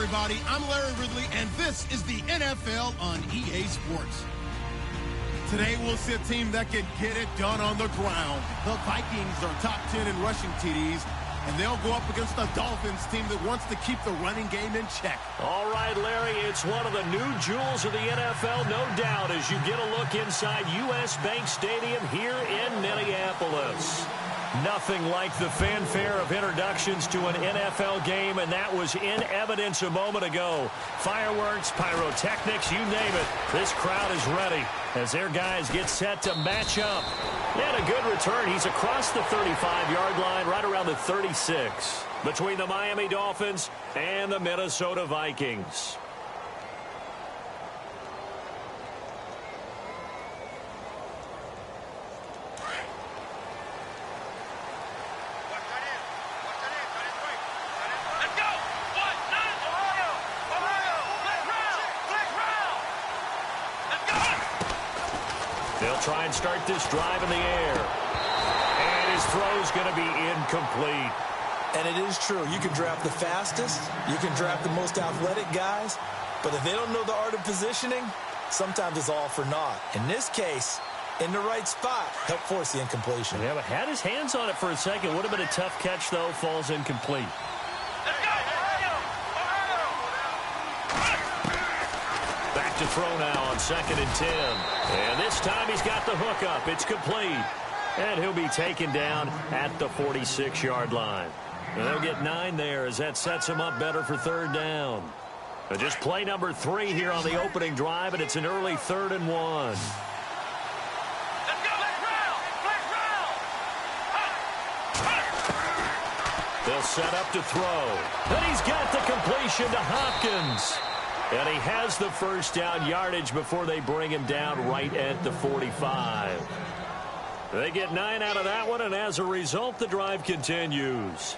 everybody. I'm Larry Ridley, and this is the NFL on EA Sports. Today, we'll see a team that can get it done on the ground. The Vikings are top 10 in rushing TDs, and they'll go up against the Dolphins team that wants to keep the running game in check. All right, Larry, it's one of the new jewels of the NFL, no doubt, as you get a look inside U.S. Bank Stadium here in Minneapolis. Nothing like the fanfare of introductions to an NFL game, and that was in evidence a moment ago. Fireworks, pyrotechnics, you name it. This crowd is ready as their guys get set to match up. And a good return. He's across the 35-yard line, right around the 36, between the Miami Dolphins and the Minnesota Vikings. Try and start this drive in the air. And his throw's going to be incomplete. And it is true. You can draft the fastest. You can draft the most athletic guys. But if they don't know the art of positioning, sometimes it's all for naught. In this case, in the right spot, help force the incompletion. Yeah, but had his hands on it for a second. Would have been a tough catch, though. Falls incomplete. To throw now on 2nd and 10. And this time he's got the hook up. It's complete. And he'll be taken down at the 46-yard line. And they'll get 9 there as that sets him up better for 3rd down. But just play number 3 here on the opening drive, and it's an early 3rd and 1. They'll set up to throw. And he's got the completion to Hopkins. And he has the first down yardage before they bring him down right at the 45. They get 9 out of that one, and as a result, the drive continues.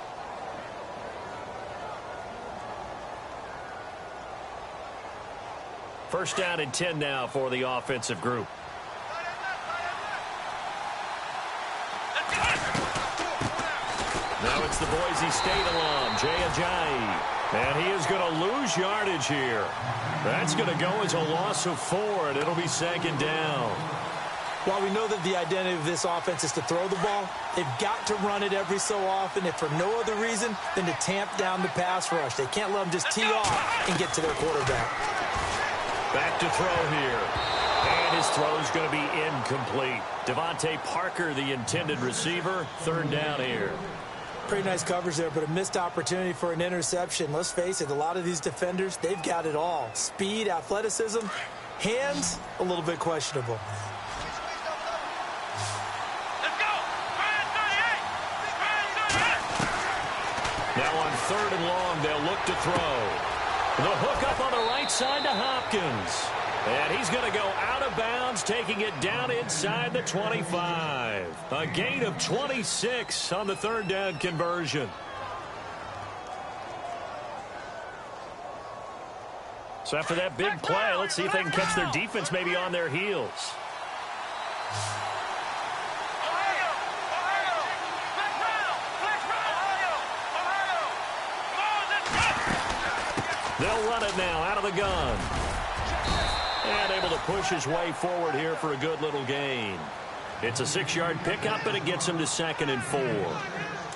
First down and 10 now for the offensive group. Now it's the Boise State alum, Jay Ajayi. And he is going to lose yardage here. That's going to go as a loss of 4, and it'll be 2nd down. While we know that the identity of this offense is to throw the ball, they've got to run it every so often, if for no other reason than to tamp down the pass rush. They can't let them just tee off and get to their quarterback. Back to throw here. And his throw is going to be incomplete. Devontae Parker, the intended receiver, 3rd down here. Pretty nice coverage there, but a missed opportunity for an interception. Let's face it, a lot of these defenders, they've got it all. Speed, athleticism, hands, a little bit questionable. Let's go! Now on 3rd and long, they'll look to throw. The hook up on the right side to Hopkins. And he's going to go out of bounds, taking it down inside the 25. A gain of 26 on the 3rd down conversion. So after that big play, let's see if they can catch their defense maybe on their heels. They'll run it now out of the gun. And able to push his way forward here for a good little gain. It's a 6-yard pickup, and it gets him to 2nd and 4.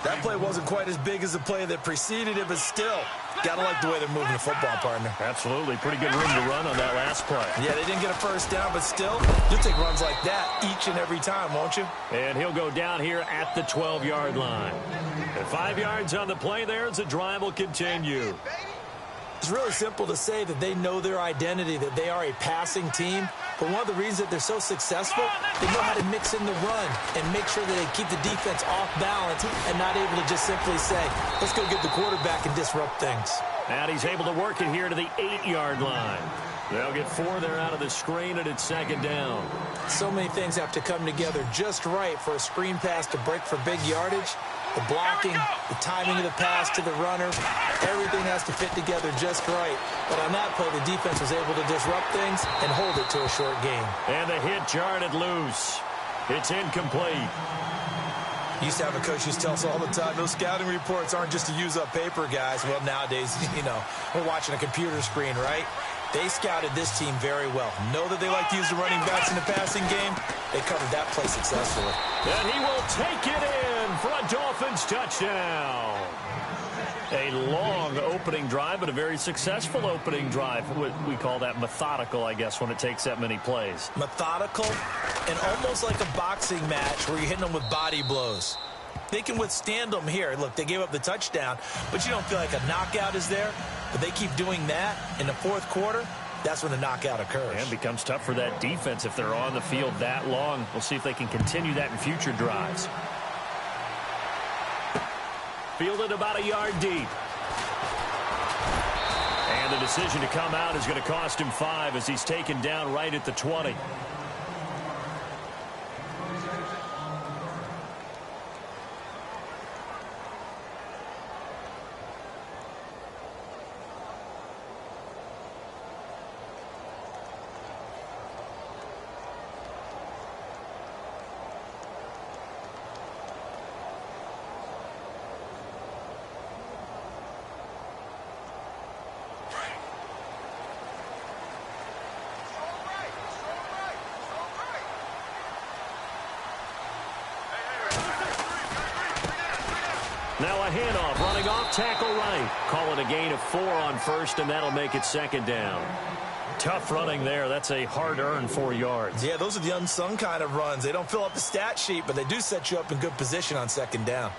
That play wasn't quite as big as the play that preceded it, but still, got to like the way they're moving the football, partner. Absolutely. Pretty good room to run on that last play. Yeah, they didn't get a first down, but still, you'll take runs like that each and every time, won't you? And he'll go down here at the 12-yard line. And 5 yards on the play there as the drive will continue. It's really simple to say that they know their identity, that they are a passing team. But one of the reasons that they're so successful, they know how to mix in the run and make sure that they keep the defense off balance and not able to just simply say, let's go get the quarterback and disrupt things. And he's able to work it here to the 8-yard line. They'll get 4 there out of the screen, and it's 2nd down. So many things have to come together just right for a screen pass to break for big yardage. The blocking, the timing of the pass to the runner, everything has to fit together just right. But on that play, the defense was able to disrupt things and hold it to a short gain. And the hit jarred it loose. It's incomplete. Used to have a coach who used to tell us all the time, those scouting reports aren't just to use up paper, guys. Well, nowadays, we're watching a computer screen, right? They scouted this team very well. Know that they like to use the running backs in the passing game. They covered that play successfully. And he will take it in for a Dolphins touchdown. A long opening drive, but a very successful opening drive. We call that methodical, I guess, when it takes that many plays. Methodical and almost like a boxing match where you're hitting them with body blows. They can withstand them here. Look, they gave up the touchdown, but you don't feel like a knockout is there. But they keep doing that in the fourth quarter. That's when the knockout occurs. And it becomes tough for that defense if they're on the field that long. We'll see if they can continue that in future drives. Fielded about a yard deep. And the decision to come out is going to cost him 5 as he's taken down right at the 20. Now a handoff, running off tackle right. Call it a gain of 4 on first, and that'll make it second down. Tough running there. That's a hard-earned 4 yards. Yeah, those are the unsung kind of runs. They don't fill up the stat sheet, but they do set you up in good position on second down.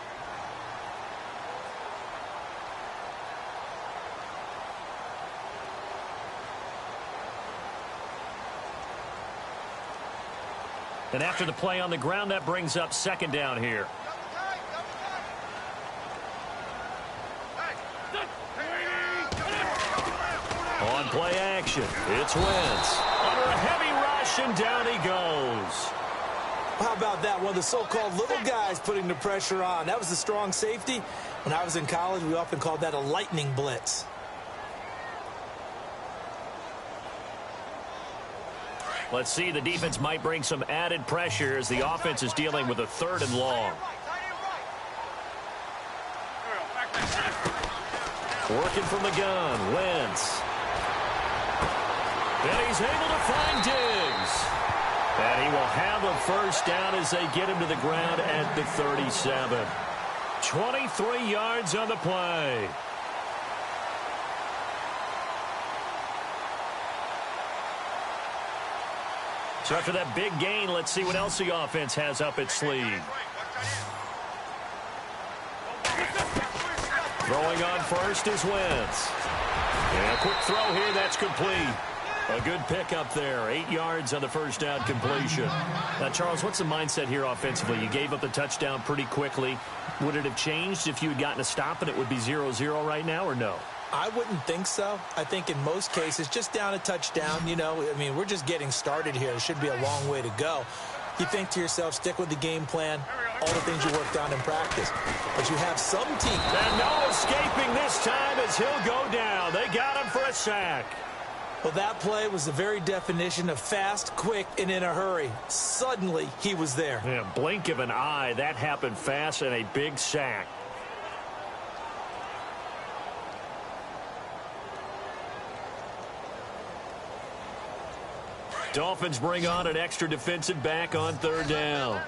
And after the play on the ground, that brings up second down here. On play action, it's Wentz. Under a heavy rush, and down he goes. How about that? One of the so-called little guys putting the pressure on. That was the strong safety. When I was in college, we often called that a lightning blitz. Let's see, the defense might bring some added pressure as the offense is dealing with a 3rd and long. Working from the gun, Wentz. And he's able to find Diggs. And he will have a first down as they get him to the ground at the 37. 23 yards on the play. So after that big gain, let's see what else the offense has up its sleeve. Throwing on first is Wentz. And a quick throw here, that's complete. A good pickup there. 8 yards on the first down completion. Now, Charles, what's the mindset here offensively? You gave up the touchdown pretty quickly. Would it have changed if you had gotten a stop and it would be 0-0 right now, or no? I wouldn't think so. I think in most cases, just down a touchdown, we're just getting started here. It should be a long way to go. You think to yourself, stick with the game plan, all the things you worked on in practice. But you have some teams. And no escaping this time as he'll go down. They got him for a sack. Well, that play was the very definition of fast, quick, and in a hurry. Suddenly, he was there. Yeah, blink of an eye. That happened fast and a big sack. Dolphins bring on an extra defensive back on 3rd down.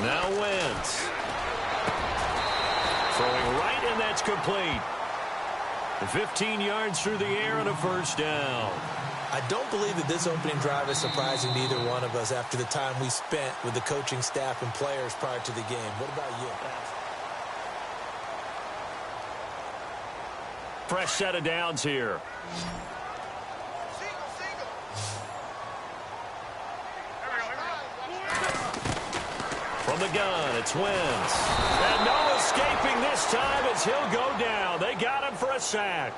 Now Wentz. Throwing right, and that's complete. 15 yards through the air and a first down. I don't believe that this opening drive is surprising to either one of us after the time we spent with the coaching staff and players prior to the game. What about you? Fresh set of downs here. From the gun, it's Wentz. And no escaping this time as he'll go down. They got him for a sack.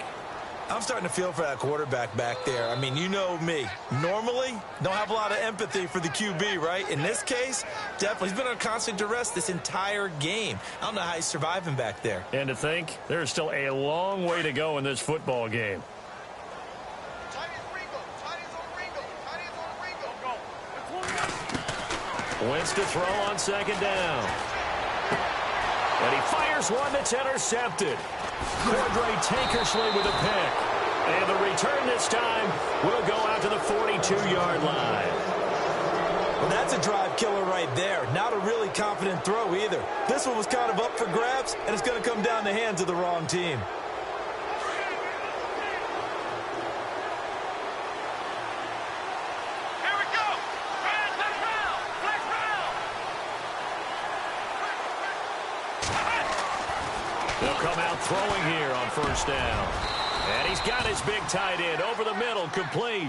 I'm starting to feel for that quarterback back there. I mean, you know me. Normally, don't have a lot of empathy for the QB, right? In this case, definitely. He's been under constant duress this entire game. I don't know how he's surviving back there. And to think, there's still a long way to go in this football game. Wentz to throw on second down. And he fires one that's intercepted. tagers23's with a pick. And the return this time will go out to the 42-yard line. Well, that's a drive killer right there. Not a really confident throw either. This one was kind of up for grabs, and it's going to come down the hands of the wrong team. They'll come out throwing here on first down. And he's got his big tight end over the middle, complete.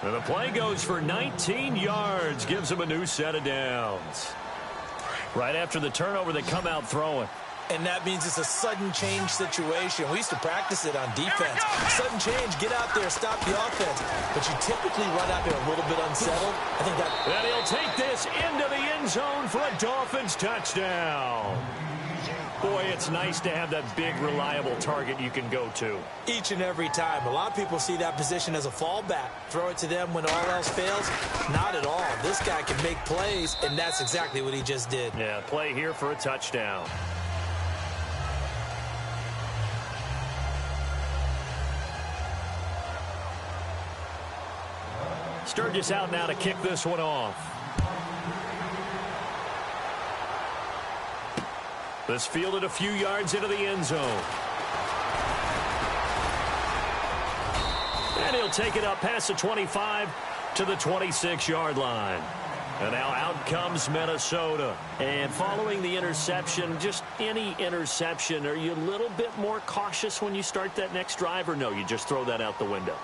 And the play goes for 19 yards, gives him a new set of downs. Right after the turnover, they come out throwing. And that means it's a sudden change situation. We used to practice it on defense. Sudden change, get out there, stop the offense. But you typically run out there a little bit unsettled. I think that... And he'll take this into the end zone for a Dolphins touchdown. Boy, it's nice to have that big, reliable target you can go to. Each and every time. A lot of people see that position as a fallback. Throw it to them when all else fails. Not at all. This guy can make plays, and that's exactly what he just did. Yeah, play here for a touchdown. Sturgis out now to kick this one off. This fielded a few yards into the end zone. And he'll take it up past the 25 to the 26-yard line. And now out comes Minnesota. And following the interception, just any interception, are you a little bit more cautious when you start that next drive, or no, you just throw that out the window?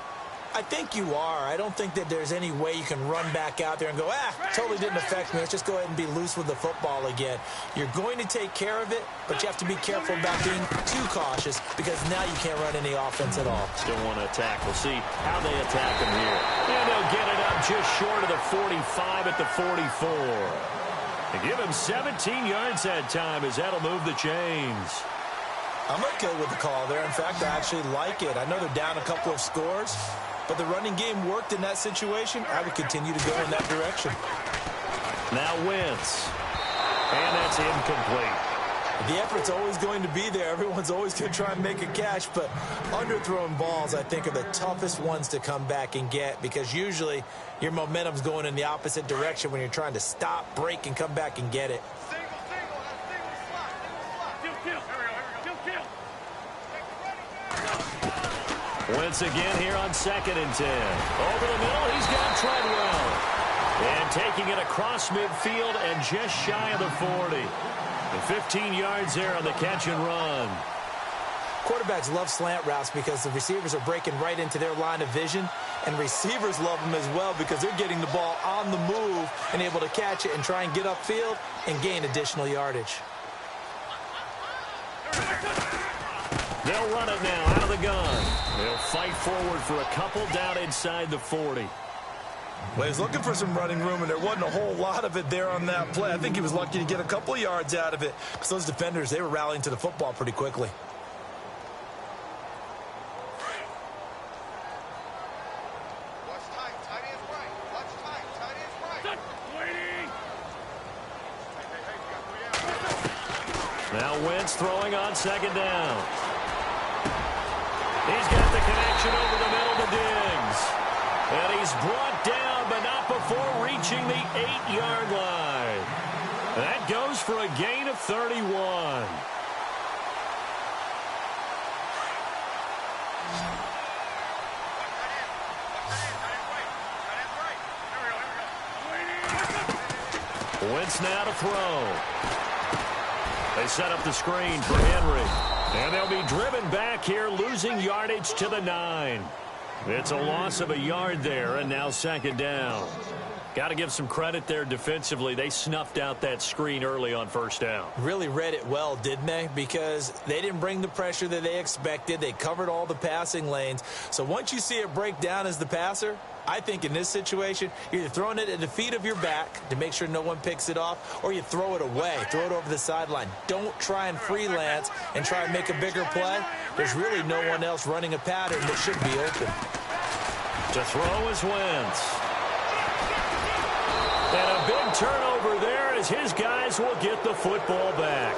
I think you are. I don't think that there's any way you can run back out there and go, totally didn't affect me. Let's just go ahead and be loose with the football again. You're going to take care of it, but you have to be careful about being too cautious because now you can't run any offense at all. Still want to attack. We'll see how they attack him here. And they'll get it up just short of the 45 at the 44. They give him 17 yards that time as that'll move the chains. I'm okay with the call there. In fact, I actually like it. I know they're down a couple of scores, but the running game worked in that situation. I would continue to go in that direction. Now Wentz. And that's incomplete. The effort's always going to be there. Everyone's always going to try and make a catch, but underthrown balls, I think, are the toughest ones to come back and get because usually your momentum's going in the opposite direction when you're trying to stop, break, and come back and get it. Wentz again here on 2nd and 10. Over the middle, he's got Treadwell. And taking it across midfield and just shy of the 40. And 15 yards there on the catch and run. Quarterbacks love slant routes because the receivers are breaking right into their line of vision. And receivers love them as well because they're getting the ball on the move and able to catch it and try and get upfield and gain additional yardage. They'll run it now out of the gun. They'll fight forward for a couple down inside the 40. Well, he's looking for some running room, and there wasn't a whole lot of it there on that play. I think he was lucky to get a couple of yards out of it because those defenders, they were rallying to the football pretty quickly. Now Wentz throwing on 2nd down. He's got the connection over the middle to Diggs. And he's brought down, but not before reaching the 8-yard line. That goes for a gain of 31. Wentz now to throw. They set up the screen for Henry. And they'll be driven back here, losing yardage to the 9. It's a loss of a yard there, and now 2nd down. Got to give some credit there defensively. They snuffed out that screen early on first down. Really read it well, didn't they? Because they didn't bring the pressure that they expected. They covered all the passing lanes. So once you see it break down as the passer, I think in this situation, you're either throwing it at the feet of your back to make sure no one picks it off, or you throw it away, throw it over the sideline. Don't try and freelance and try and make a bigger play. There's really no one else running a pattern that should be open. To throw is Wentz. And a big turnover there as his guys will get the football back.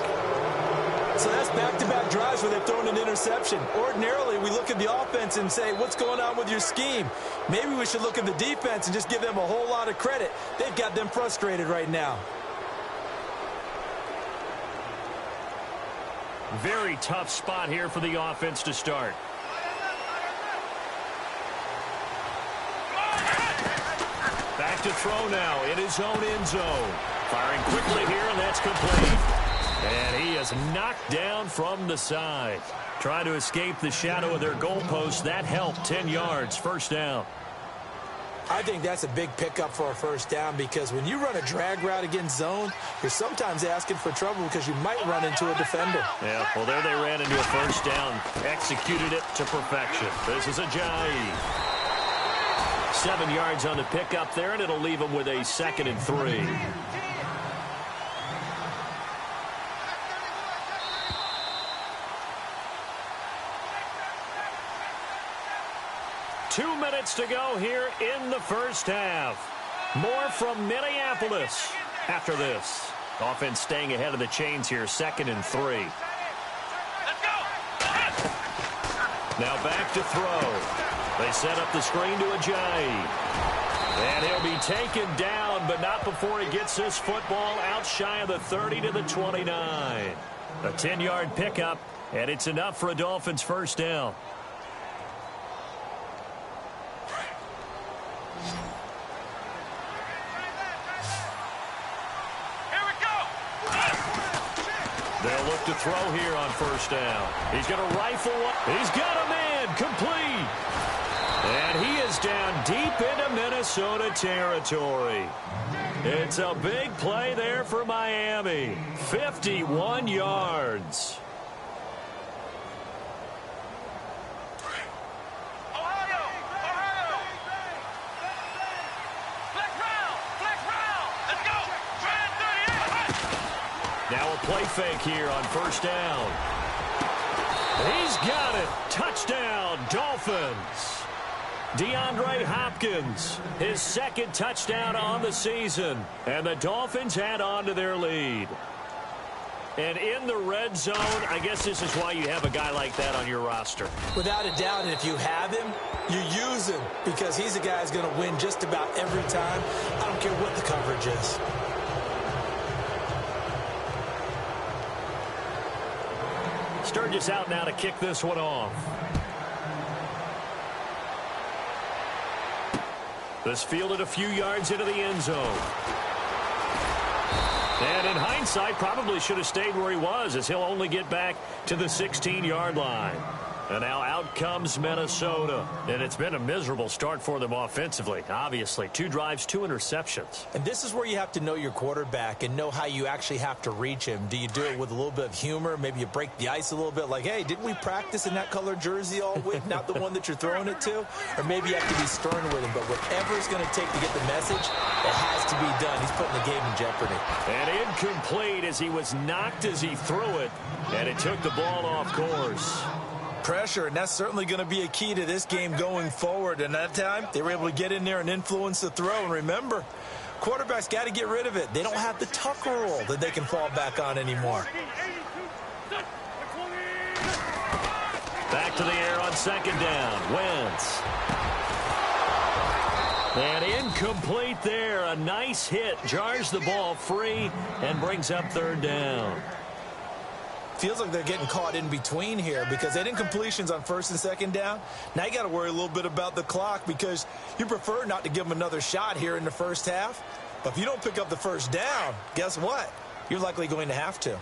So that's back-to-back drives where they've thrown an interception. Ordinarily, we look at the offense and say, what's going on with your scheme? Maybe we should look at the defense and just give them a whole lot of credit. They've got them frustrated right now. Very tough spot here for the offense to start. Back to throw now in his own end zone. Firing quickly here, and that's complete. And he is knocked down from the side. Trying to escape the shadow of their goalpost. That helped. 10 yards, first down. I think that's a big pickup for a first down because when you run a drag route against zone, you're sometimes asking for trouble because you might run into a defender. Yeah, well, there they ran into a first down. Executed it to perfection. This is Ajayi. 7 yards on the pickup there, and it'll leave them with a 2nd and 3. Two minutes to go here in the first half. More from Minneapolis after this. Offense staying ahead of the chains here, 2nd and 3. Let's go! Now back to throw. They set up the screen to Ajayi. And he'll be taken down, but not before he gets this football out shy of the 30 to the 29. A 10-yard pickup, and it's enough for a Dolphins first down. Here we go! They'll look to throw here on first down. He's going to rifle one. He's got a man complete. And he is down deep into Minnesota territory. It's a big play there for Miami. 51 yards. Ohio! Flex round! Let's go! Try 38! Now a play fake here on first down. He's got it. Touchdown, Dolphins. DeAndre Hopkins, his 2nd touchdown on the season. And the Dolphins add on to their lead. And in the red zone, I guess this is why you have a guy like that on your roster. Without a doubt, and if you have him, you use him because he's a guy who's going to win just about every time. I don't care what the coverage is. Sturgis out now to kick this one off. This fielded a few yards into the end zone. And in hindsight, probably should have stayed where he was as he'll only get back to the 16-yard line. And now out comes Minnesota. And it's been a miserable start for them offensively, obviously. 2 drives, 2 interceptions. And this is where you have to know your quarterback and know how you actually have to reach him. Do you do it with a little bit of humor? Maybe you break the ice a little bit like, hey, didn't we practice in that colored jersey all week? Not the one that you're throwing it to? Or maybe you have to be stern with him. But whatever it's going to take to get the message, it has to be done. He's putting the game in jeopardy. And incomplete as he was knocked as he threw it. And it took the ball off course. Pressure, and that's certainly going to be a key to this game going forward. And that time, they were able to get in there and influence the throw. And remember, quarterbacks got to get rid of it. They don't have the Tucker rule that they can fall back on anymore. Back to the air on 2nd down. Wentz. And incomplete there. A nice hit. Jars the ball free and brings up 3rd down. Feels like they're getting caught in between here because they had incompletions on 1st and 2nd down. Now you got to worry a little bit about the clock because you prefer not to give them another shot here in the first half. But if you don't pick up the first down, guess what? You're likely going to have to.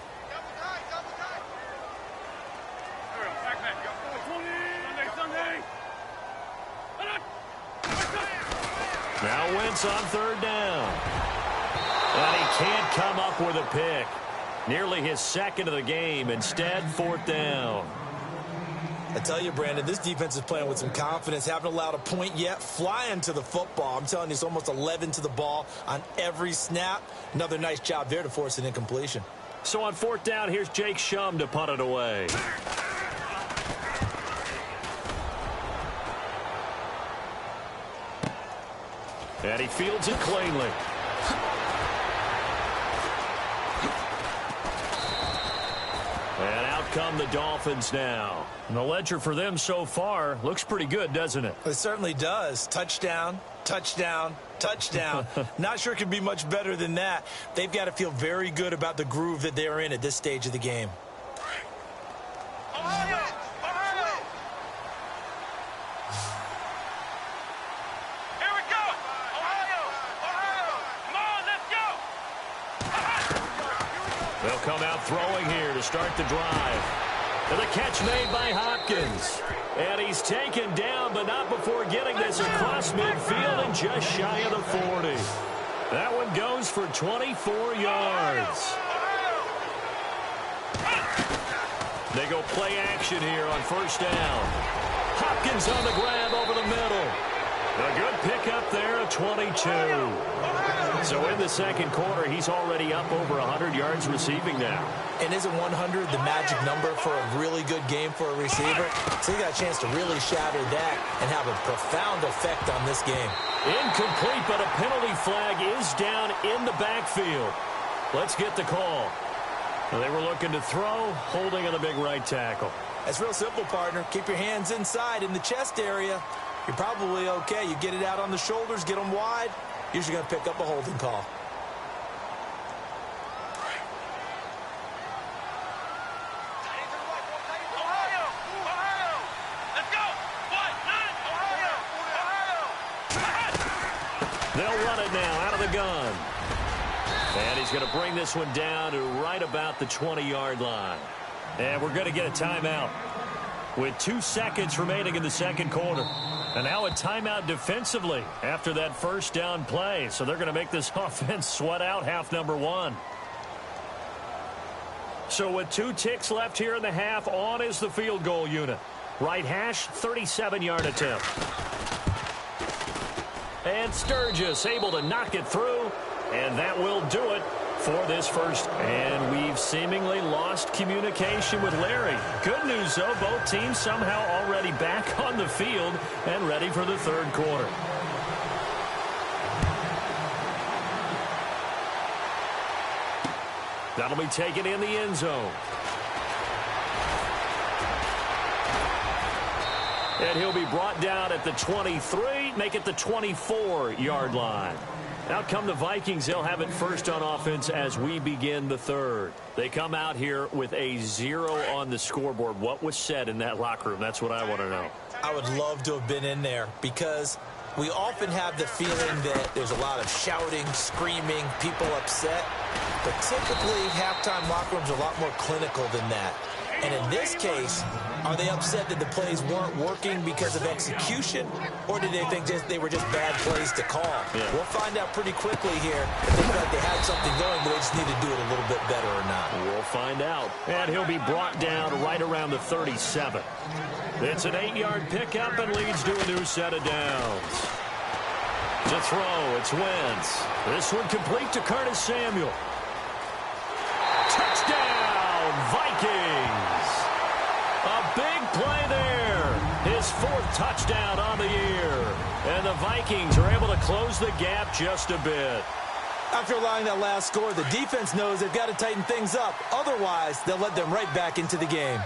Now Wentz on third down. And he can't come up with a pick. Nearly his second of the game. Instead, fourth down. I tell you, Brandon, this defense is playing with some confidence. Haven't allowed a point yet. Flying to the football. I'm telling you, it's almost 11 to the ball on every snap. Another nice job there to force an incompletion. So on fourth down, here's Jake Shum to punt it away. And he fields it cleanly. And out come the Dolphins now. And the ledger for them so far looks pretty good, doesn't it? It certainly does. Touchdown, touchdown, touchdown. Not sure it could be much better than that. They've got to feel very good about the groove that they're in at this stage of the game. Ohio! Ohio! Here we go! Ohio! Ohio! Come on, let's go! They'll come out throwing here to start the drive. And the catch made by Hopkins. And he's taken down, but not before getting this across midfield and just shy of the 40. That one goes for 24 yards. They go play action here on first down. Hopkins on the grab over the middle. A good pickup there at 22. So in the second quarter, he's already up over 100 yards receiving now. And isn't 100 the magic number for a really good game for a receiver? So he got a chance to really shatter that and have a profound effect on this game. Incomplete, but a penalty flag is down in the backfield. Let's get the call. Well, they were looking to throw, holding on the big right tackle. That's real simple, partner. Keep your hands inside in the chest area. You're probably okay. You get it out on the shoulders, get them wide. Usually going to pick up a holding call. Ohio! Ohio! Let's go! What? Ohio! Ohio! They'll run it now out of the gun. And he's going to bring this one down to right about the 20-yard line. And we're going to get a timeout with 2 seconds remaining in the second quarter. And now a timeout defensively after that first down play. So they're going to make this offense sweat out half number one. So with 2 ticks left here in the half, on is the field goal unit. Right hash, 37-yard attempt. And Sturgis able to knock it through. And that will do it for this first. And we've seemingly lost communication with Larry. Good news, though, both teams somehow already back on the field and ready for the third quarter. That'll be taken in the end zone. And he'll be brought down at the 23, make it the 24-yard line. Out come the Vikings. They'll have it first on offense as we begin the third. They come out here with a 0 on the scoreboard. What was said in that locker room? That's what I want to know. I would love to have been in there because we often have the feeling that there's a lot of shouting, screaming, people upset. But typically, halftime locker rooms are a lot more clinical than that. And in this case, are they upset that the plays weren't working because of execution, or did they think they were just bad plays to call? Yeah. We'll find out pretty quickly here if they felt like they had something going, but they just need to do it a little bit better or not. We'll find out. And he'll be brought down right around the 37. It's an 8-yard pickup and leads to a new set of downs. To throw, it's Wentz. This one complete to Curtis Samuel. Touchdown, Vikings! A big play there. His 4th touchdown on the year. And the Vikings are able to close the gap just a bit. After allowing that last score, the defense knows they've got to tighten things up. Otherwise, they'll let them right back into the game.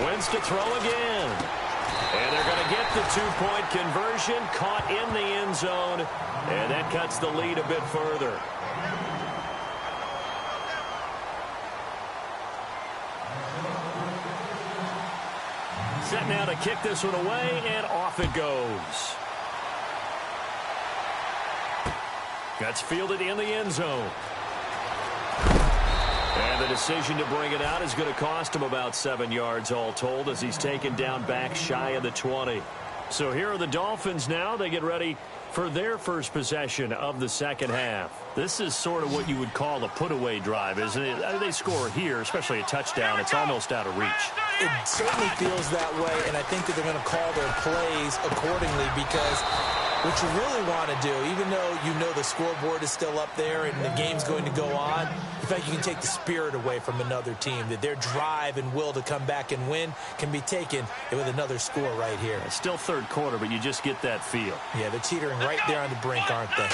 Wentz to throw again. And they're going to get the 2-point conversion, caught in the end zone. And that cuts the lead a bit further. Set now to kick this one away, and off it goes. That's fielded in the end zone. And the decision to bring it out is going to cost him about 7 yards all told as he's taken down back shy of the 20. So here are the Dolphins now. They get ready for their first possession of the second half. This is sort of what you would call a put-away drive, isn't it? They score here, especially a touchdown. It's almost out of reach. It certainly feels that way, and I think that they're going to call their plays accordingly because what you really want to do, even though you know the scoreboard is still up there and the game's going to go on, in fact, you can take the spirit away from another team, that their drive and will to come back and win can be taken with another score right here. It's still third quarter, but you just get that feel. Yeah, they're teetering right there on the brink, aren't they?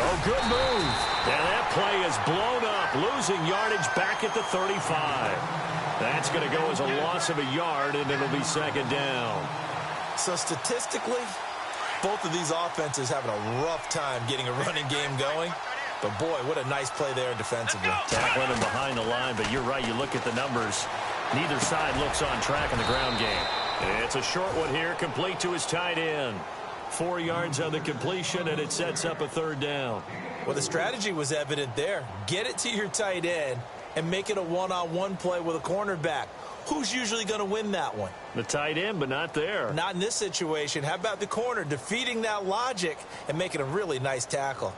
Oh, good move. And that play is blown up, losing yardage back at the 35. That's going to go as a loss of a yard, and it'll be second down. So statistically, both of these offenses having a rough time getting a running game going. But, boy, what a nice play there defensively. Tackling him behind the line, but you're right. You look at the numbers. Neither side looks on track in the ground game. It's a short one here, complete to his tight end. 4 yards on the completion, and it sets up a third down. Well, the strategy was evident there. Get it to your tight end and make it a one-on-one play with a cornerback. Who's usually going to win that one? The tight end, but not there. Not in this situation. How about the corner defeating that logic and making a really nice tackle?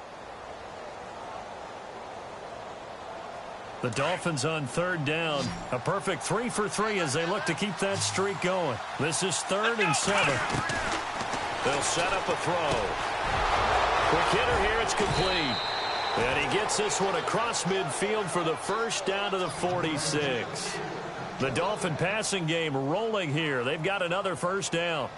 The Dolphins on third down. A perfect 3 for 3 as they look to keep that streak going. This is 3rd and 7. They'll set up a throw. Quick hitter here, it's complete. And he gets this one across midfield for the first down to the 46. The Dolphin passing game rolling here. They've got another first down.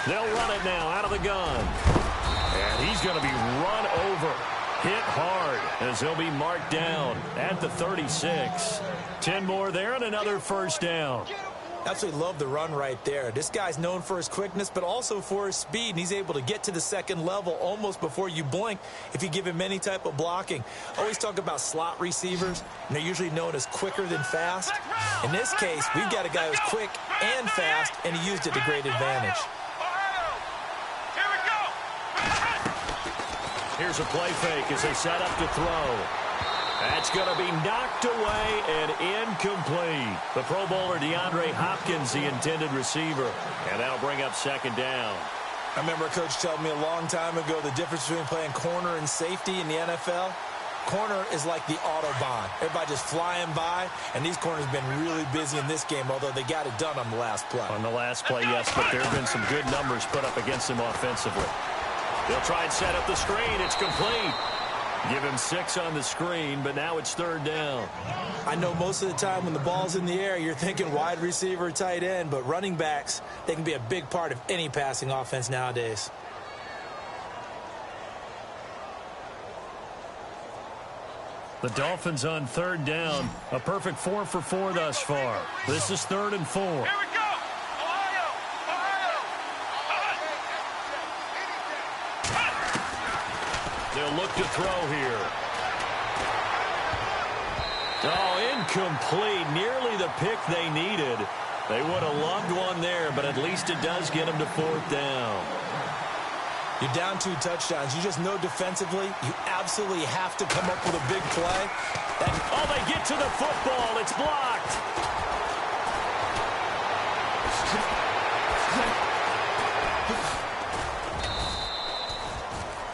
They'll run it now out of the gun. And he's going to be run over. Hit hard as he'll be marked down at the 36. 10 more there and another first down. Absolutely love the run right there. This guy's known for his quickness, but also for his speed. And he's able to get to the second level almost before you blink if you give him any type of blocking. Always talk about slot receivers, and they're usually known as quicker than fast. In this case, we've got a guy who's quick and fast, and he used it to great advantage. Here's a play fake as they set up to throw. That's going to be knocked away and incomplete. The Pro Bowler DeAndre Hopkins, the intended receiver. And that'll bring up second down. I remember a coach telling me a long time ago the difference between playing corner and safety in the NFL. Corner is like the Autobahn. Everybody just flying by, and these corners have been really busy in this game, although they got it done on the last play. On the last play, yes, but there have been some good numbers put up against them offensively. They'll try and set up the screen. It's complete. Give him 6 on the screen, but now it's third down. I know most of the time when the ball's in the air, you're thinking wide receiver, tight end, but running backs, they can be a big part of any passing offense nowadays. The Dolphins on third down. A perfect 4 for 4 thus far. This is 3rd and 4. Here we go! Ohio! They'll look to throw here. Oh, incomplete. Nearly the pick they needed. They would have loved one there, but at least it does get them to 4th down. You're down 2 touchdowns. You just know defensively you absolutely have to come up with a big play. Oh, they get to the football. It's blocked.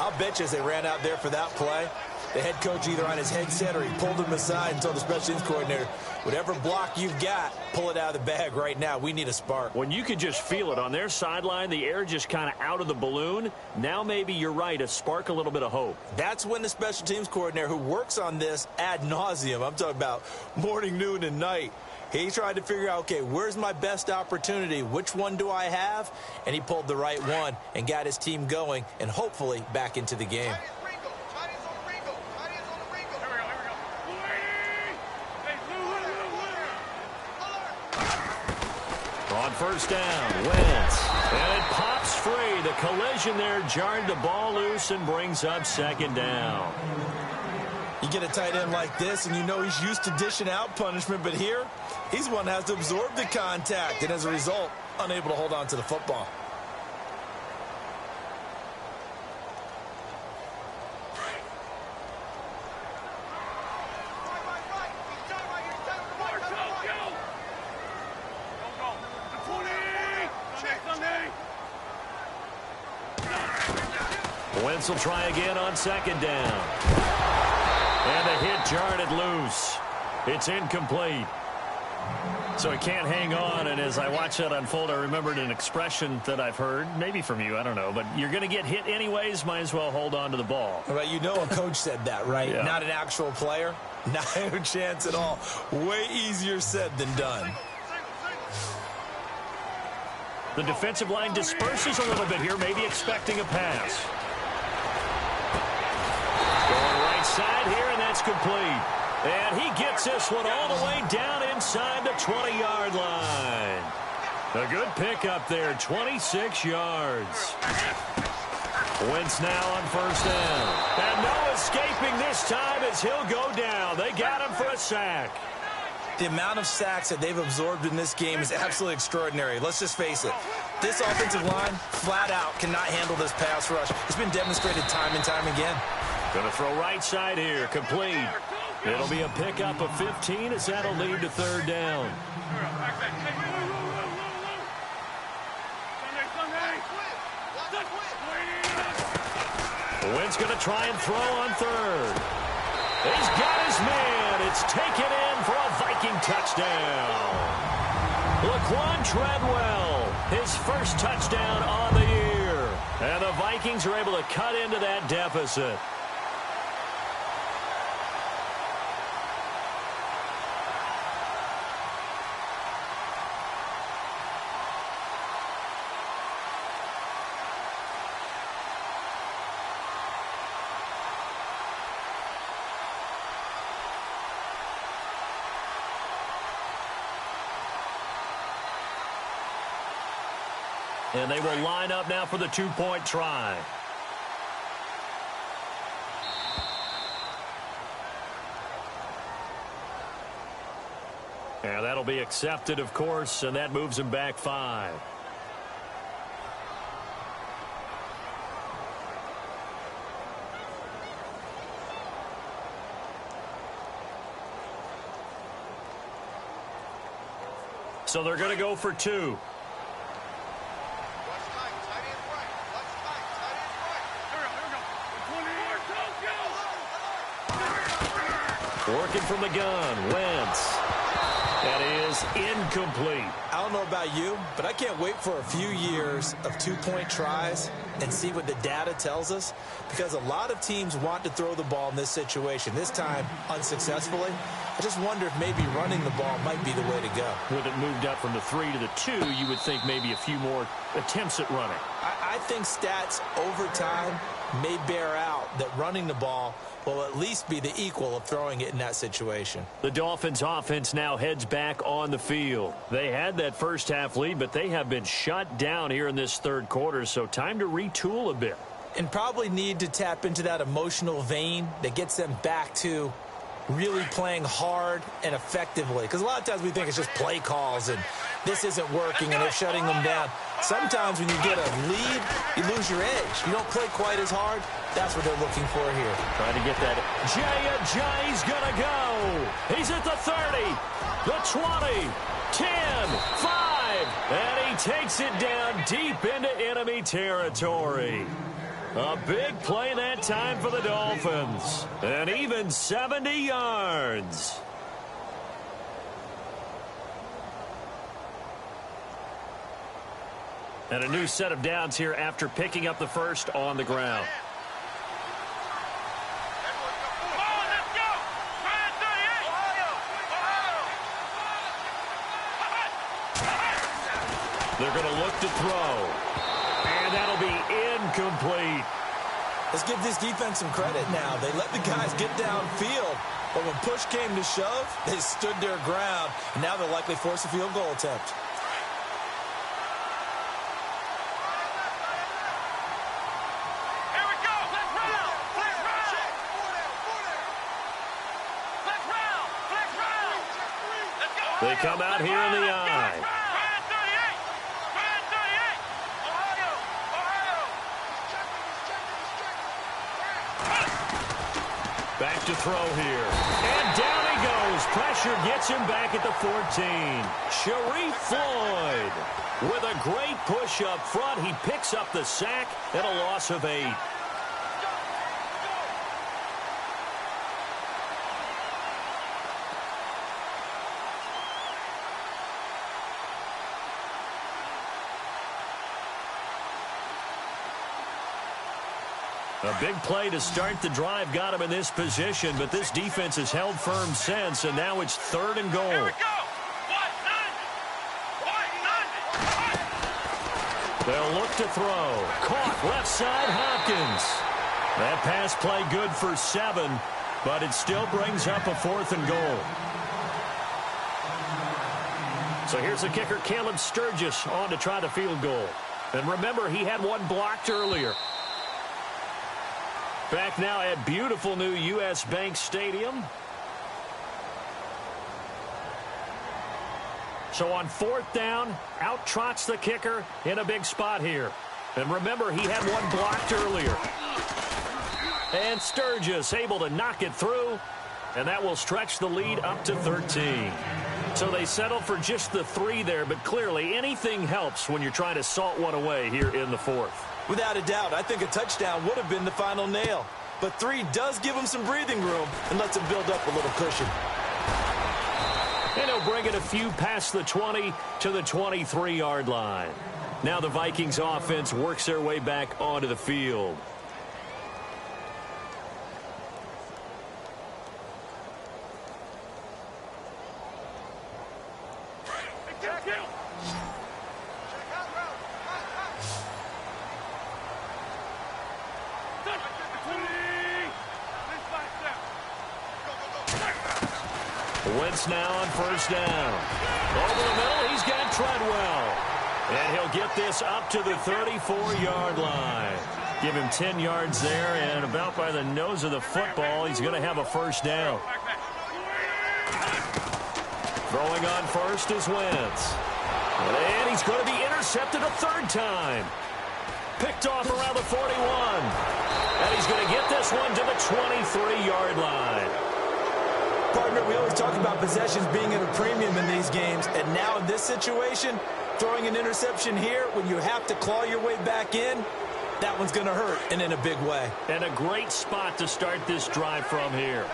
I'll bet you as they ran out there for that play, the head coach either on his headset or he pulled him aside and told the special teams coordinator, whatever block you've got, pull it out of the bag right now. We need a spark. When you could just feel it on their sideline, the air just kind of out of the balloon. Now maybe you're right, a spark, a little bit of hope. That's when the special teams coordinator who works on this ad nauseum, I'm talking about morning, noon, and night, He tried to figure out, okay, where's my best opportunity? Which one do I have? And he pulled the right one and got his team going and hopefully back into the game. On first down, Wentz. And it pops free. The collision there jarred the ball loose and brings up second down. You get a tight end like this, and you know he's used to dishing out punishment, but here, he's the one that has to absorb the contact, and as a result, unable to hold on to the football. Wentz will try again on second down. And the hit jarred it loose. It's incomplete. So he can't hang on, and as I watch that unfold, I remembered an expression that I've heard, maybe from you, I don't know, but you're going to get hit anyways, might as well hold on to the ball. Well, you know a coach said that, right? Yeah. Not an actual player. No chance at all. Way easier said than done. The defensive line disperses a little bit here, maybe expecting a pass. Going right side here, and that's complete. And he gets this one all the way down inside the 20-yard line. A good pickup there, 26 yards. Wentz now on first down. And no escaping this time as he'll go down. They got him for a sack. The amount of sacks that they've absorbed in this game is absolutely extraordinary. Let's just face it. This offensive line, flat out, cannot handle this pass rush. It's been demonstrated time and time again. Going to throw right side here, complete. It'll be a pickup of 15 as that'll lead to third down. Wentz going to try and throw on third. He's got his man. It's taken in for a Viking touchdown. Laquan Treadwell, his first touchdown on the year. And the Vikings are able to cut into that deficit. And they will line up now for the two-point try. And that'll be accepted, of course, and that moves him back 5. So they're going to go for 2. Working from the gun, Wentz. That is incomplete. I don't know about you, but I can't wait for a few years of two-point tries and see what the data tells us, because a lot of teams want to throw the ball in this situation, this time unsuccessfully. I just wonder if maybe running the ball might be the way to go. With it moved up from the 3 to the 2, you would think maybe a few more attempts at running. I think stats over time may bear out that running the ball will at least be the equal of throwing it in that situation. The Dolphins offense now heads back on the field. They had that first half lead, but they have been shut down here in this third quarter, so time to retool a bit. And probably need to tap into that emotional vein that gets them back to really playing hard and effectively. Because a lot of times we think it's just play calls and this isn't working and they're shutting them down. Sometimes when you get a lead, you lose your edge. You don't play quite as hard. That's what they're looking for here. Trying to get that. Jay's going to go. He's at the 30, the 20, 10, 5, and he takes it down deep into enemy territory. A big play that time for the Dolphins. And even 70 yards. And a new set of downs here after picking up the first on the ground. They're going to look to throw. And that'll be incomplete. Let's give this defense some credit now. They let the guys get downfield, but when push came to shove, they stood their ground, and now they'll likely force a field goal attempt. Here we go. Let's round. Let's round. Let's round. Let's round. Let's go. They come out here in the eye. Back to throw here. And down he goes. Pressure gets him back at the 14. Sharif Floyd with a great push up front. He picks up the sack and a loss of 8. A big play to start the drive got him in this position, but this defense has held firm since, and now it's 3rd and goal. Here we go. They'll look to throw. Caught left side, Hopkins. That pass play good for 7, but it still brings up a 4th and goal. So here's the kicker, Caleb Sturgis, on to try the field goal. And remember, he had one blocked earlier. Back now at beautiful new U.S. Bank Stadium. So on 4th down, out trots the kicker in a big spot here. And remember, he had one blocked earlier. And Sturgis able to knock it through, and that will stretch the lead up to 13. So they settle for just the 3 there, but clearly anything helps when you're trying to salt one away here in the 4th. Without a doubt, I think a touchdown would have been the final nail. But 3 does give him some breathing room and lets him build up a little cushion. And he'll bring it a few past the 20 to the 23-yard line. Now the Vikings offense works their way back onto the field. Wentz now on 1st down. Over the middle, he's got Treadwell. And he'll get this up to the 34-yard line. Give him 10 yards there, and about by the nose of the football, he's going to have a 1st down. Throwing on 1st is Wentz. And he's going to be intercepted a 3rd time. Picked off around the 41. And he's going to get this one to the 23-yard line. Partner, we always talk about possessions being at a premium in these games, and now in this situation, throwing an interception here when you have to claw your way back in, that one's going to hurt, and in a big way. And a great spot to start this drive from here.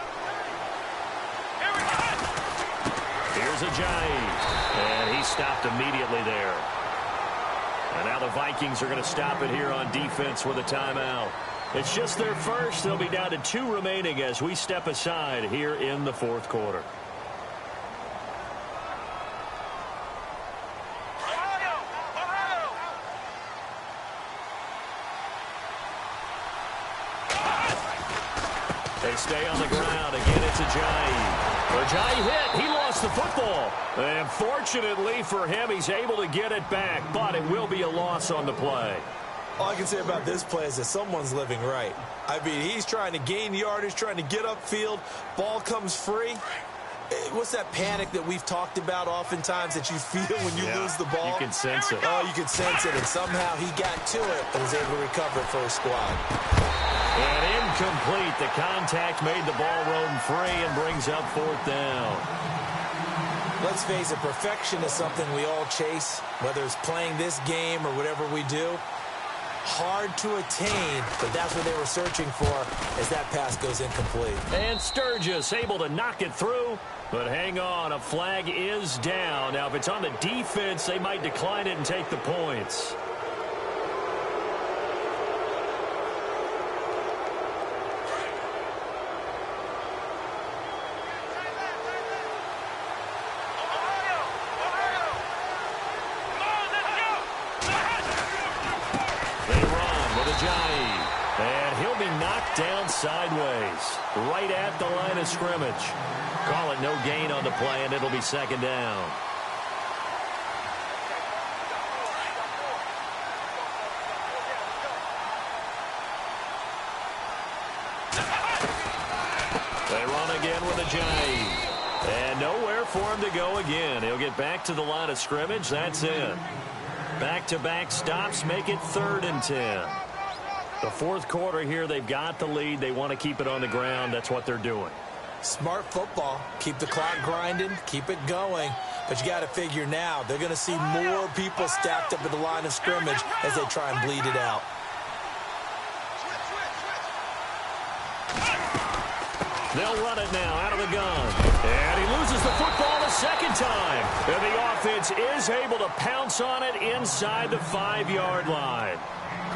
Here's Ajayi, and he stopped immediately there. And now the Vikings are going to stop it here on defense with a timeout. It's just their first. They'll be down to 2 remaining as we step aside here in the 4th quarter. They stay on the ground. Again, it's Ajayi. Ajayi hit. He lost the football. And fortunately for him, he's able to get it back, but it will be a loss on the play. All I can say about this play is that someone's living right. I mean, he's trying to gain yardage, trying to get upfield. Ball comes free. What's that panic that we've talked about oftentimes that you feel when you lose the ball? You can sense it. Oh, you can sense it, and somehow he got to it and was able to recover it for his squad. And incomplete. The contact made the ball roam free and brings up 4th down. Let's face it, perfection is something we all chase, whether it's playing this game or whatever we do. Hard to attain, but that's what they were searching for as that pass goes incomplete. And Sturgis able to knock it through, but hang on, a flag is down. Now, if it's on the defense, they might decline it and take the points. be knocked down sideways, right at the line of scrimmage. Call it no gain on the play, and it'll be second down. They run again with a jive. And nowhere for him to go again. He'll get back to the line of scrimmage. That's it. Back-to-back stops make it 3rd and 10. The fourth quarter here, they've got the lead. They want to keep it on the ground. That's what they're doing. Smart football. Keep the clock grinding. Keep it going. But you got to figure now, they're going to see more people stacked up at the line of scrimmage as they try and bleed it out. They'll run it now out of the gun. And he loses the football the second time. And the offense is able to pounce on it inside the 5-yard line.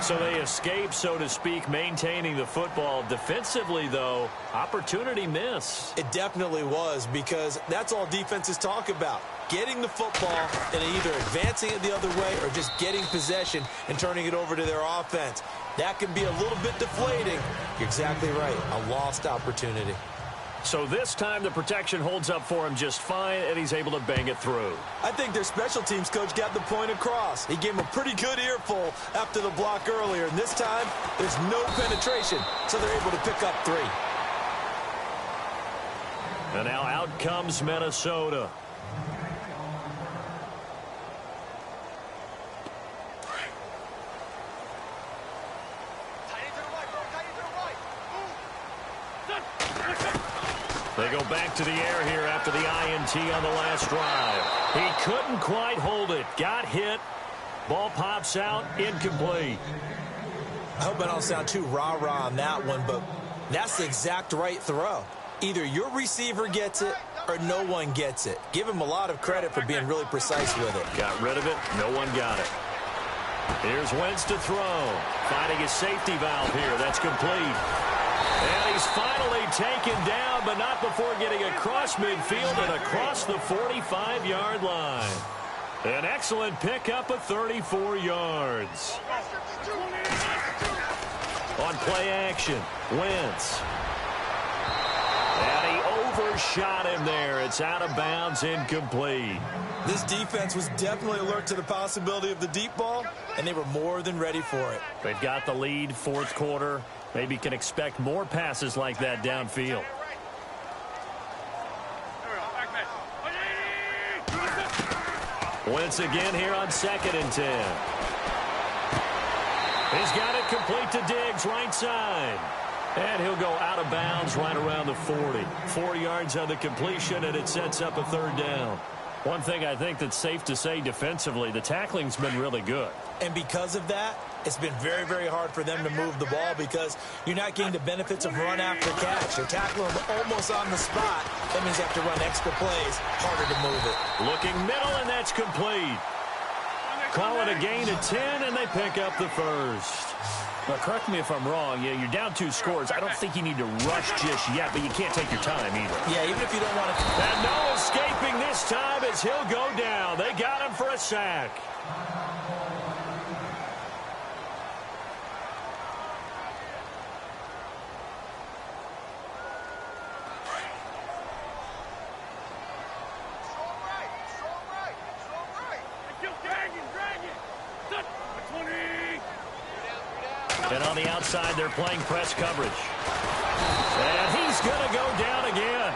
So they escape, so to speak, maintaining the football. Defensively, though, opportunity miss. It definitely was, because that's all defenses talk about. Getting the football and either advancing it the other way or just getting possession and turning it over to their offense. That can be a little bit deflating. You're exactly right. A lost opportunity. So this time the protection holds up for him just fine, and he's able to bang it through. I think their special teams coach got the point across. He gave him a pretty good earful after the block earlier, and this time there's no penetration, so they're able to pick up 3. And now out comes Minnesota. They go back to the air here after the INT on the last drive. He couldn't quite hold it. Got hit. Ball pops out. Incomplete. I hope I don't sound too rah-rah on that one, but that's the exact right throw. Either your receiver gets it or no one gets it. Give him a lot of credit for being really precise with it. Got rid of it. No one got it. Here's Wentz to throw. Finding his safety valve here. That's complete. And he's finally taken down, but not before getting across midfield and across the 45-yard line. An excellent pickup of 34 yards. On play action, Wentz. And he overshot him there. It's out of bounds, incomplete. This defense was definitely alert to the possibility of the deep ball, and they were more than ready for it. They've got the lead, fourth quarter. Maybe can expect more passes like that downfield. Wentz again here on 2nd and 10. He's got it complete to Diggs, right side. And he'll go out of bounds right around the 40. 4 yards on the completion, and it sets up a 3rd down. One thing I think that's safe to say defensively, the tackling's been really good. And because of that, it's been very, very hard for them to move the ball because you're not getting the benefits of run after catch. They're tackling them almost on the spot. That means they have to run extra plays, harder to move it. Looking middle, and that's complete. Call it a gain of 10, and they pick up the first. Now, correct me if I'm wrong. Yeah, you're down 2 scores. I don't think you need to rush just yet, but you can't take your time either. Yeah, even if you don't want to. And no escaping this time as he'll go down. They got him for a sack. And on the outside, they're playing press coverage. And he's going to go down again.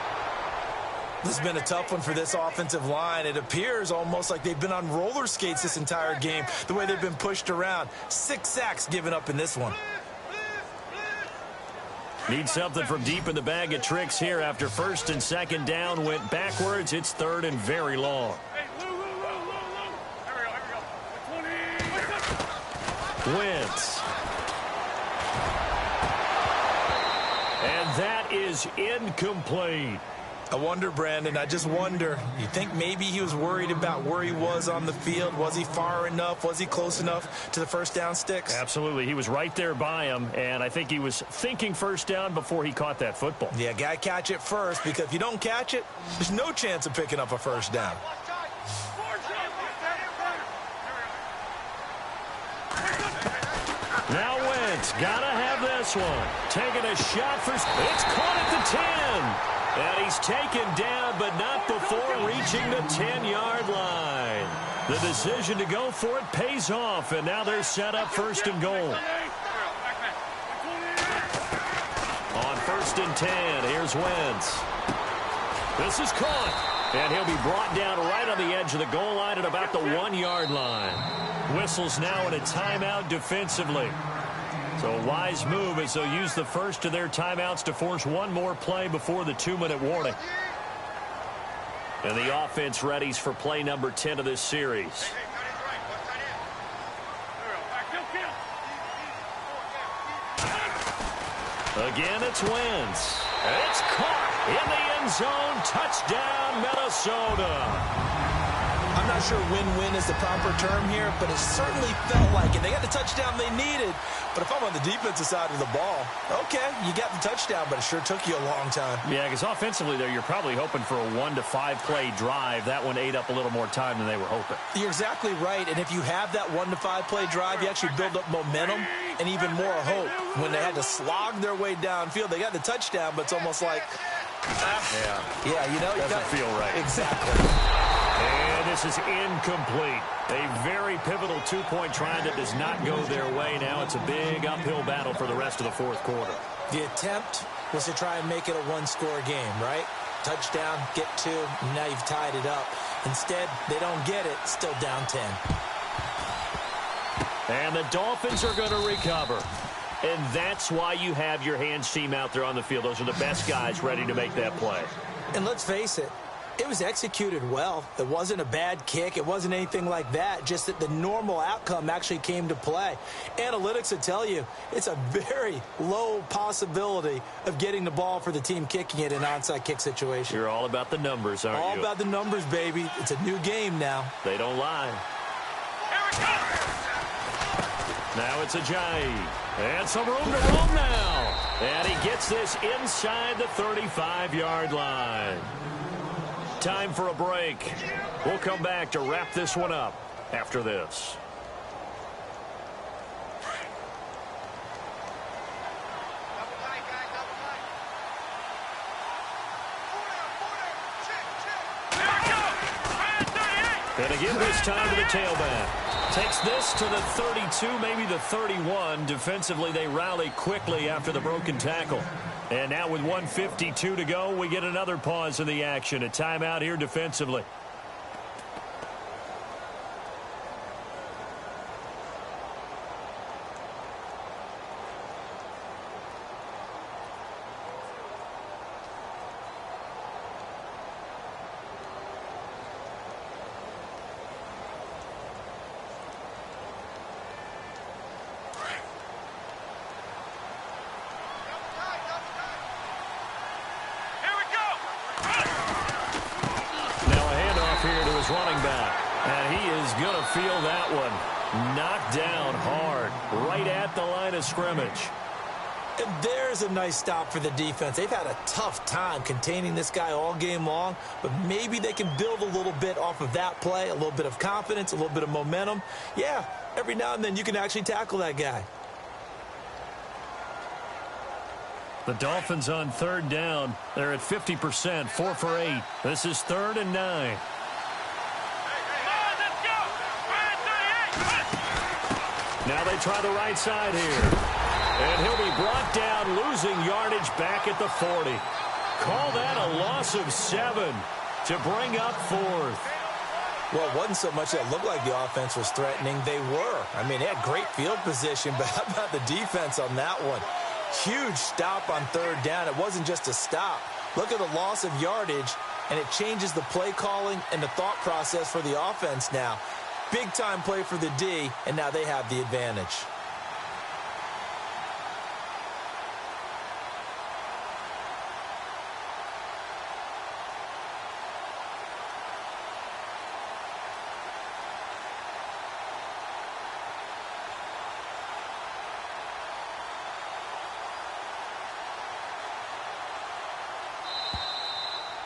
This has been a tough one for this offensive line. It appears almost like they've been on roller skates this entire game, the way they've been pushed around. 6 sacks given up in this one. Need something from deep in the bag of tricks here after 1st and 2nd down went backwards. It's 3rd and very long. Wentz. And that is incomplete. I wonder, Brandon, I just wonder. You think maybe he was worried about where he was on the field? Was he far enough? Was he close enough to the first down sticks? Absolutely. He was right there by him, and I think he was thinking first down before he caught that football. Yeah, got to catch it first, because if you don't catch it, there's no chance of picking up a first down. Now Wentz, gotta have this one. Taking a shot for... It's caught at the 10. And he's taken down, but not before reaching the 10-yard line. The decision to go for it pays off, and now they're set up first and goal. On first and 10, here's Wentz. This is caught, and he'll be brought down right on the edge of the goal line at about the 1-yard line. Whistles now in a timeout defensively. So a wise move as they'll use the first of their timeouts to force one more play before the 2-minute warning. And the offense readies for play number 10 of this series. Again, it's Wentz. It's caught in the end zone. Touchdown, Minnesota. I'm not sure win-win is the proper term here, but it certainly felt like it. They got the touchdown they needed, but if I'm on the defensive side of the ball, okay, you got the touchdown, but it sure took you a long time. Yeah, because offensively there, you're probably hoping for a 1 to 5 play drive. That one ate up a little more time than they were hoping. You're exactly right, and if you have that 1 to 5 play drive, you actually build up momentum and even more hope. When they had to slog their way downfield, they got the touchdown, but it's almost like, yeah, you know, doesn't feel right. Exactly. And this is incomplete. A very pivotal 2-point try that does not go their way. Now it's a big uphill battle for the rest of the fourth quarter. The attempt was to try and make it a one-score game, right? Touchdown, get 2, and now you've tied it up. Instead, they don't get it, still down 10. And the Dolphins are going to recover. And that's why you have your hands team out there on the field. Those are the best guys ready to make that play. And let's face it, it was executed well. It wasn't a bad kick. It wasn't anything like that. Just that the normal outcome actually came to play. Analytics will tell you it's a very low possibility of getting the ball for the team kicking it in an onside kick situation. You're all about the numbers, aren't you? All about the numbers, baby. It's a new game now. They don't lie. Now it's Ajayi. And some room to roam now. And he gets this inside the 35-yard line. Time for a break. We'll come back to wrap this one up after this. And again this time to the tailback. Takes this to the 32, maybe the 31. Defensively, they rally quickly after the broken tackle. And now with 1:52 to go, we get another pause in the action. A timeout here defensively. Running back, and he is going to feel that one knocked down hard right at the line of scrimmage. And there's a nice stop for the defense. They've had a tough time containing this guy all game long, but maybe they can build a little bit off of that play, a little bit of confidence, a little bit of momentum. Yeah, every now and then you can actually tackle that guy. The Dolphins on third down. They're at 50%, 4 for 8. This is 3rd and 9. Now they try the right side here. And he'll be brought down, losing yardage back at the 40. Call that a loss of 7 to bring up 4th. Well, it wasn't so much that it looked like the offense was threatening. They were. I mean, they had great field position, but how about the defense on that one? Huge stop on 3rd down. It wasn't just a stop. Look at the loss of yardage, and it changes the play calling and the thought process for the offense now. Big-time play for the D, and now they have the advantage.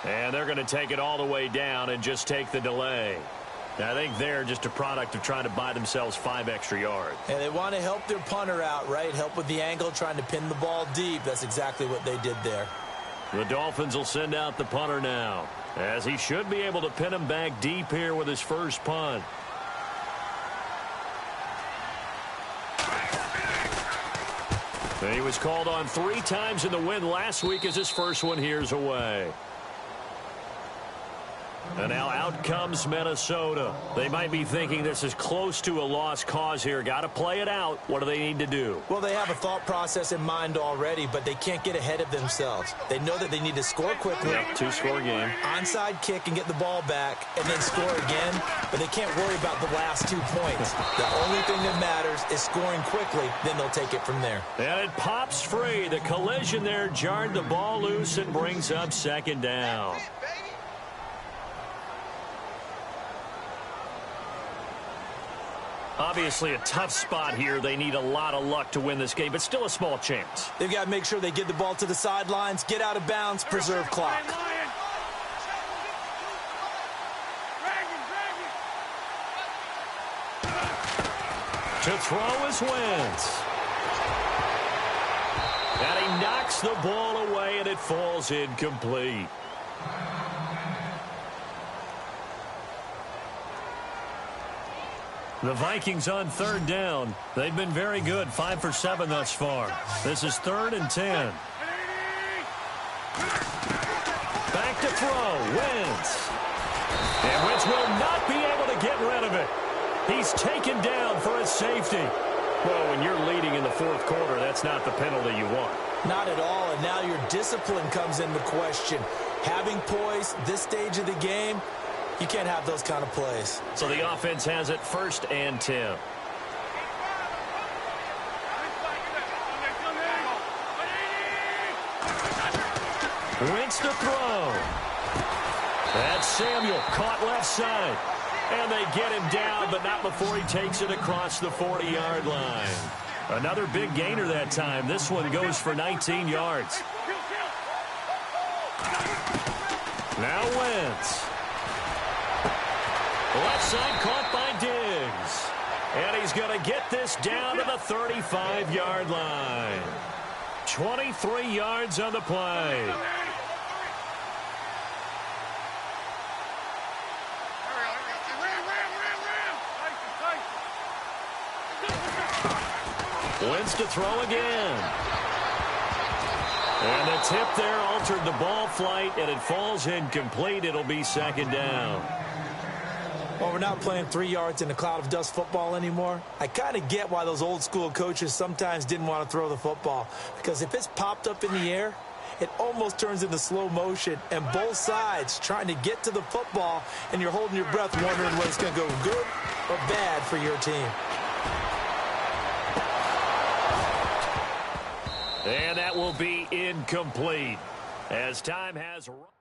And they're going to take it all the way down and just take the delay. I think they're just a product of trying to buy themselves 5 extra yards. And they want to help their punter out, right? Help with the angle, trying to pin the ball deep. That's exactly what they did there. The Dolphins will send out the punter now, as he should be able to pin him back deep here with his first punt. He was called on 3 times in the win last week as his first one here's away. And now out comes Minnesota. They might be thinking this is close to a lost cause here. Got to play it out. What do they need to do? Well, they have a thought process in mind already, but they can't get ahead of themselves. They know that they need to score quickly. Yep, 2-score game. Onside kick and get the ball back, and then score again. But they can't worry about the last 2 points. The only thing that matters is scoring quickly. Then they'll take it from there. And it pops free. The collision there jarred the ball loose and brings up second down. Obviously a tough spot here. They need a lot of luck to win this game, but still a small chance. They've got to make sure they get the ball to the sidelines, get out of bounds, preserve clock. To throw is Wentz. And he knocks the ball away, and it falls incomplete. The Vikings on 3rd down. They've been very good, 5 for 7 thus far. This is 3rd and 10. Back to throw, Wentz. And Wentz will not be able to get rid of it. He's taken down for a safety. Well, when you're leading in the 4th quarter, that's not the penalty you want. Not at all, and now your discipline comes into question. Having poise this stage of the game, you can't have those kind of plays. So the offense has it 1st and 10. Wentz to throw. That's Samuel, caught left side. And they get him down, but not before he takes it across the 40-yard line. Another big gainer that time. This one goes for 19 yards. Now Wentz. Left side caught by Diggs. And he's going to get this down to the 35-yard line. 23 yards on the play. Wentz to throw again. And the tip there altered the ball flight, and it falls incomplete. It'll be 2nd down. Well, we're not playing 3 yards in a cloud of dust football anymore. I kind of get why those old school coaches sometimes didn't want to throw the football. Because if it's popped up in the air, it almost turns into slow motion. And both sides trying to get to the football, and you're holding your breath wondering whether it's going to go good or bad for your team. And that will be incomplete as time has run.